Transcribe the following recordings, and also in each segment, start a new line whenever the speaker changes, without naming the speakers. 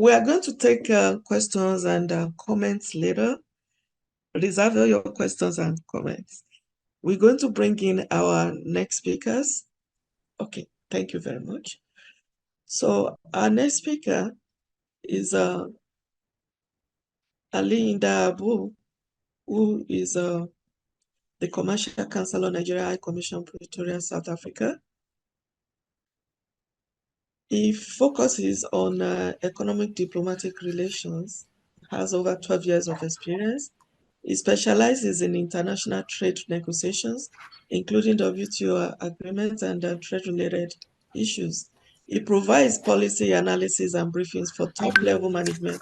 we are going to take questions and comments later. Reserve all your questions and comments. We're going to bring in our next speakers. Okay, thank you very much. So our next speaker is Ndah Abu, who is the Commercial Counsel of Nigerian High Commission, Pretoria, South Africa. He focuses on economic diplomatic relations, has over 12 years of experience. He specializes in international trade negotiations, including WTO agreements and trade-related issues. He provides policy analysis and briefings for top-level management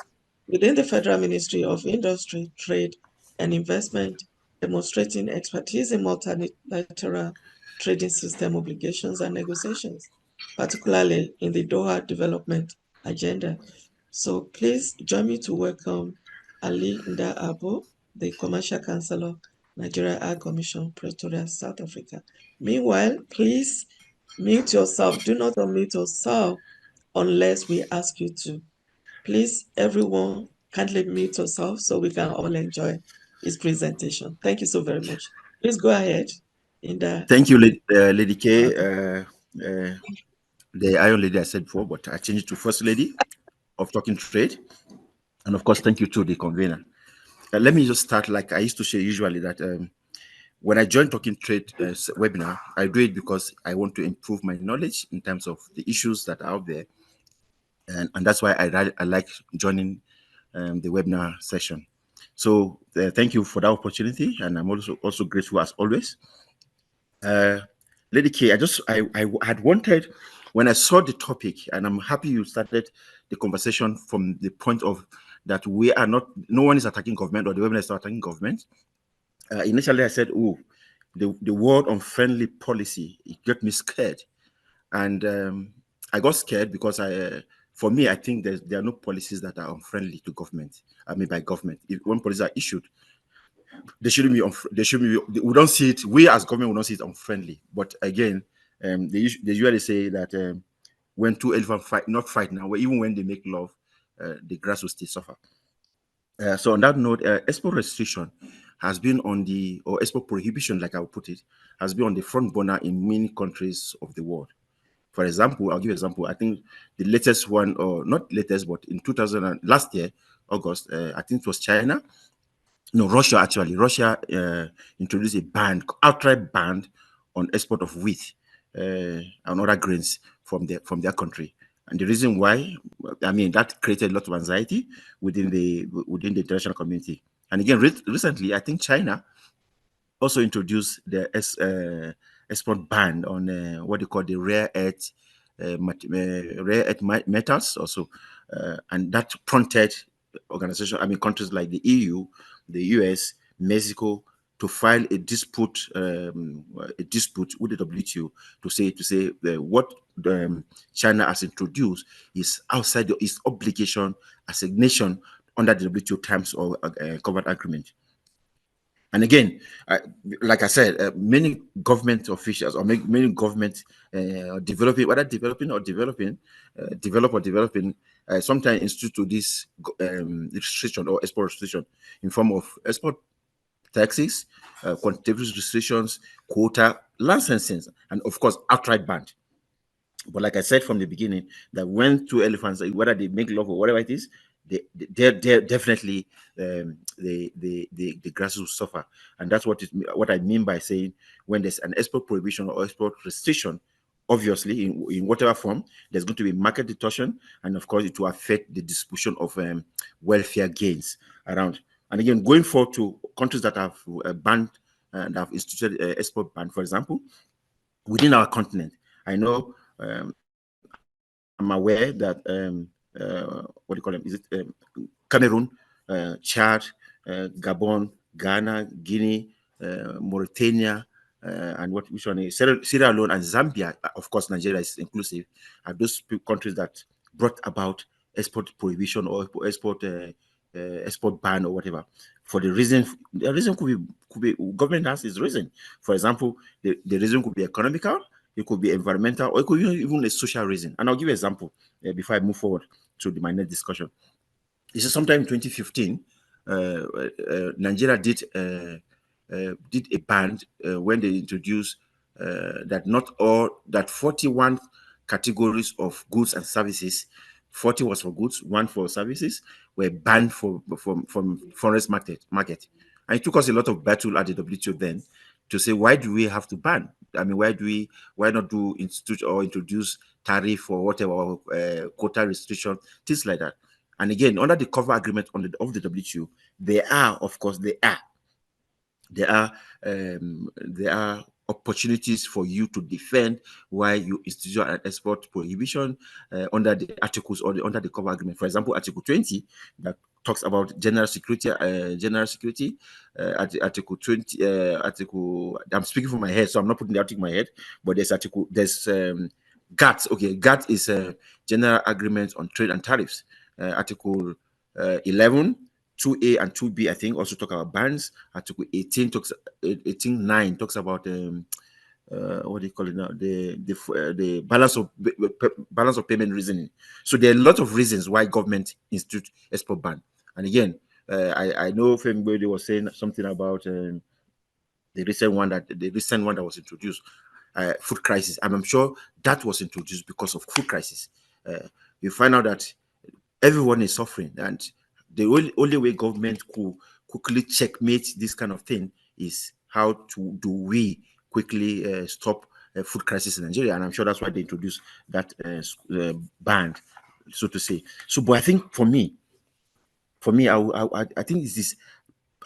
within the Federal Ministry of Industry, Trade and Investment, demonstrating expertise in multilateral trading system obligations and negotiations, particularly in the Doha Development Agenda. So please join me to welcome Ndah Abu, the Commercial Counsel of Nigeria High Commission, Pretoria, South Africa. Meanwhile, please mute yourself. Do not unmute yourself unless we ask you to. Please, everyone, kindly mute yourself so we can all enjoy his presentation. Thank you so very much. Please go ahead.
Thank you, Lady K. The Iron Lady I said before, but I changed it to First Lady of Talking Trade. And of course, thank you to the convener. Let me just start like I used to say usually that when I join Talking Trade webinar, I do it because I want to improve my knowledge in terms of the issues that are out there. And that's why I like joining the webinar session. So thank you for that opportunity. And I'm also grateful as always. Lady K, I had wanted, when I saw the topic, and I'm happy you started the conversation from the point of that we are not, no one is attacking government or the webinar is not attacking government. Initially, I said, oh, the word unfriendly policy, it got me scared. And I got scared because for me, I think there are no policies that are unfriendly to government. I mean, by government. When policies are issued, they shouldn't be. We don't see it. We as government, we don't see it unfriendly. But again, they usually say that when two elephants fight, not fight now, even when they make love, the grass will still suffer. So on that note, export restriction has been on or export prohibition, like I would put it, has been on the front burner in many countries of the world. For example, I'll give you an example. I think the latest one, or not latest, but in last year, August, I think it was China. No, Russia actually. Russia introduced a outright ban on export of wheat and other grains from their country. And the reason why, I mean, that created a lot of anxiety within the international community. And again, recently, I think China also introduced the export ban on what they call the rare earth metals also, and that prompted countries like the EU, the US, Mexico to file a dispute with the WTO to say what China has introduced is outside its obligation as a nation under the WTO terms or covered agreement. And again, like I said, many government officials or many government developing, sometimes institute to this restriction or export restriction in form of export taxes, quantitative restrictions, quota, licensing, and of course, outright ban. But like I said from the beginning, that when two elephants, whether they make love or whatever it is, they're definitely the grass will suffer. And that's what I mean by saying when there's an export prohibition or export restriction, obviously in whatever form, there's going to be market distortion, and of course it will affect the distribution of welfare gains around. And again, going forward to countries that have banned and have instituted export ban, for example, within our continent, I know I'm aware that what do you call them? Is it Cameroon, Chad, Gabon, Ghana, Guinea, Mauritania, and which one is Sierra Leone and Zambia? Of course, Nigeria is inclusive. Are those countries that brought about export prohibition or export ban or whatever? For the reason could be government has its reason. For example, the reason could be economical. It could be environmental, or it could be even a social reason. And I'll give you an example before I move forward to my next discussion. This is sometime in 2015. Nigeria did a ban when they introduced that not all that 41 categories of goods and services, 40 was for goods, 1 for services, were banned from foreign market. And it took us a lot of battle at the WTO then to say, why do we have to ban? I mean, why not do institute or introduce tariff or whatever, quota restriction, things like that. And again, under the cover agreement of the WTO, there are opportunities for you to defend why you institute an export prohibition under the articles or under the cover agreement. For example, Article 20 that talks about general security. Article 20. I'm speaking from my head, so I'm not putting the article in my head. But there's GATT. Okay, GATT is a general agreement on trade and tariffs. Article 11. 2A and 2B, I think, also talk about bans. Article 18.9 talks about what do you call it now? The balance of payment reasoning. So there are a lot of reasons why government institute export ban. And again, I know Fembede was saying something about the recent one that was introduced, food crisis. And I'm sure that was introduced because of food crisis. You find out that everyone is suffering, and the only way government could quickly checkmate this kind of thing is how do we quickly stop food crisis in Nigeria. And I'm sure that's why they introduced that ban, so to say. So, but I think for me, I think it's this: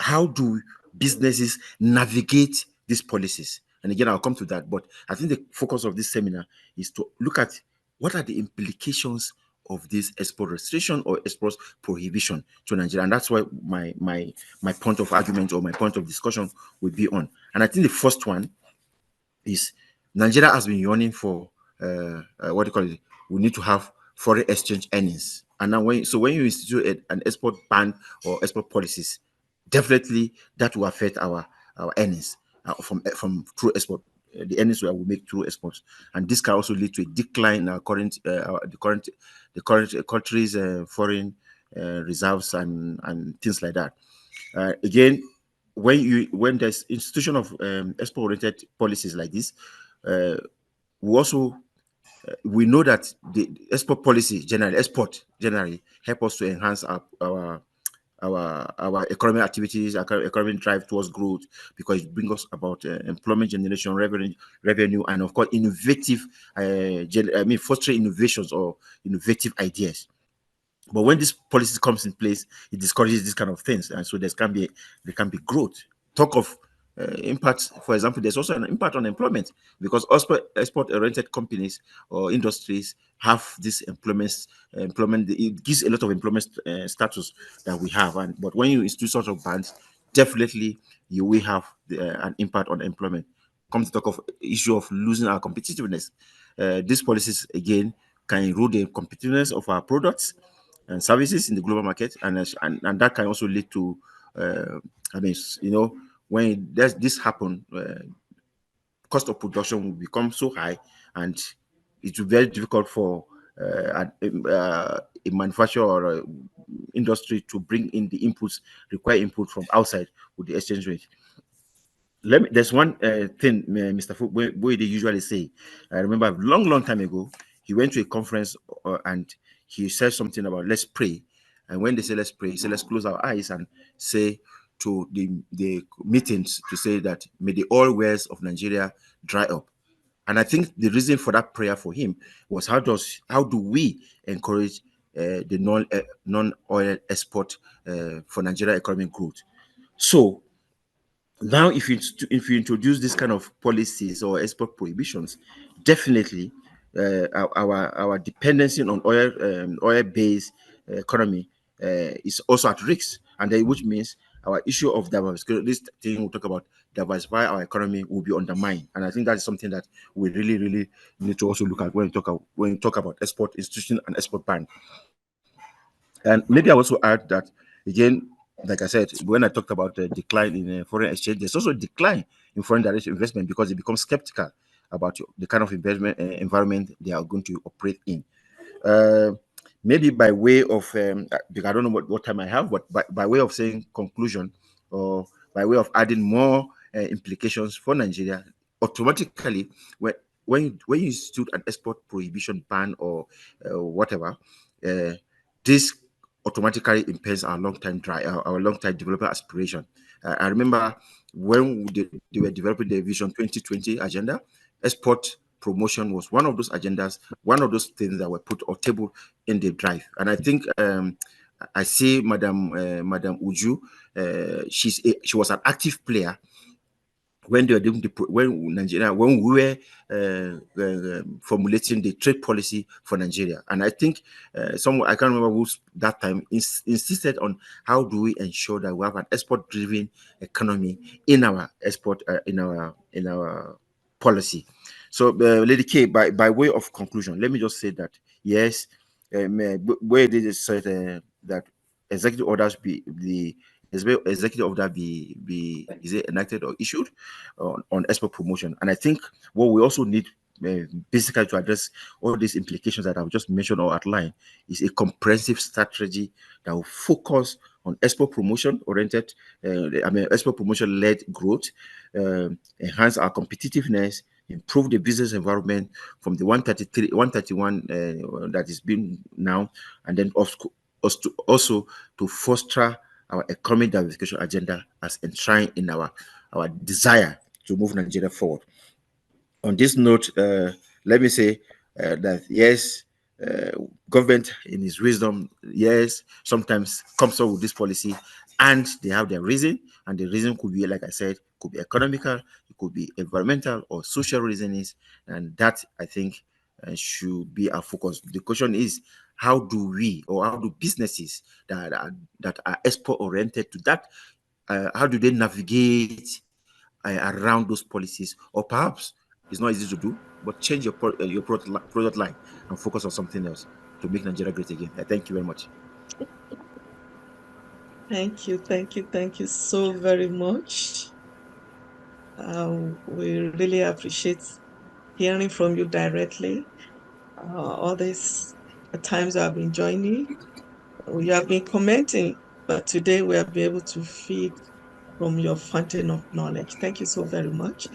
how do businesses navigate these policies? And again, I'll come to that. But I think the focus of this seminar is to look at what are the implications of this export restriction or export prohibition to Nigeria. And that's why my point of argument or my point of discussion will be on. And I think the first one is Nigeria has been yearning for what do you call it? We need to have foreign exchange earnings. And now when you institute an export ban or export policies, definitely that will affect our earnings from through export. The earnings that we make through exports, and this can also lead to a decline in our the current country's foreign reserves and things like that. Again, when there's institution of export-oriented policies like this, we know that the export policy generally help us to enhance our economic activities, our economic drive towards growth, because it brings us about employment generation, revenue, and of course innovative, fostering innovations or innovative ideas. But when this policy comes in place, it discourages these kind of things, and so there can be growth. Talk of impact, for example, there's also an impact on employment, because export-oriented companies or industries have this employment. It gives a lot of employment status that we have, but when you institute sort of bans, definitely you will have an impact on employment. Come to talk of issue of losing our competitiveness. These policies again can erode the competitiveness of our products and services in the global market, and that can also lead to when this happen, cost of production will become so high, and it will be very difficult for a manufacturer or a industry to bring in the required input from outside with the exchange rate. There's one thing Mr. Boyd usually say. I remember a long time ago, he went to a conference and he said something about let's pray. And when they say let's pray, he said let's close our eyes and say to the meetings to say that may the oil wells of Nigeria dry up. And I think the reason for that prayer for him was how do we encourage the non-oil export for Nigeria economic growth? So now, if you introduce this kind of policies or export prohibitions, definitely our dependency on oil-based economy is also at risk, and which means our issue of diversity, this thing we talk about diversify our economy, will be undermined. And I think that is something that we really need to also look at when we talk about export institution and export ban. And maybe I also add that again, like I said, when I talked about the decline in foreign exchange, there's also a decline in foreign direct investment because they become skeptical about the kind of investment environment they are going to operate in. maybe by way of because I don't know what time I have, but by way of saying conclusion, or by way of adding more implications for Nigeria, automatically when you institute an export prohibition ban or whatever, this automatically impairs our our long-time developer aspiration. I remember when they were developing the Vision 2020 agenda, export promotion was one of those agendas, one of those things that were put on table in the drive. And I think I see Madam Uju, she was an active player when they were doing when Nigeria, when we were formulating the trade policy for Nigeria. And I think I can't remember who that time insisted on how do we ensure that we have an export-driven economy in our export in our policy. So, Lady K, by way of conclusion, let me just say that yes, where they said that executive orders be executive order be is it enacted or issued on export promotion. And I think what we also need basically to address all these implications that I've just mentioned or outlined is a comprehensive strategy that will focus on export promotion oriented, export promotion led growth, enhance our competitiveness, improve the business environment from the 133, 131 that is being now, and then also to foster our economic diversification agenda as enshrined in our desire to move Nigeria forward. On this note, let me say that yes, government in its wisdom, yes, sometimes comes up with this policy, and they have their reason, and the reason could be, like I said, could be economical, it could be environmental or social reasons, and that I think should be our focus. The question is, how do we, or how do businesses that are export oriented to that, how do they navigate around those policies, or perhaps it's not easy to do, but change your product line and focus on something else to make Nigeria great again. Thank you very much.
Thank you, thank you, thank you so very much. We really appreciate hearing from you directly. All these times I've been joining, you have been commenting, but today we have been able to feed from your fountain of knowledge. Thank you so very much.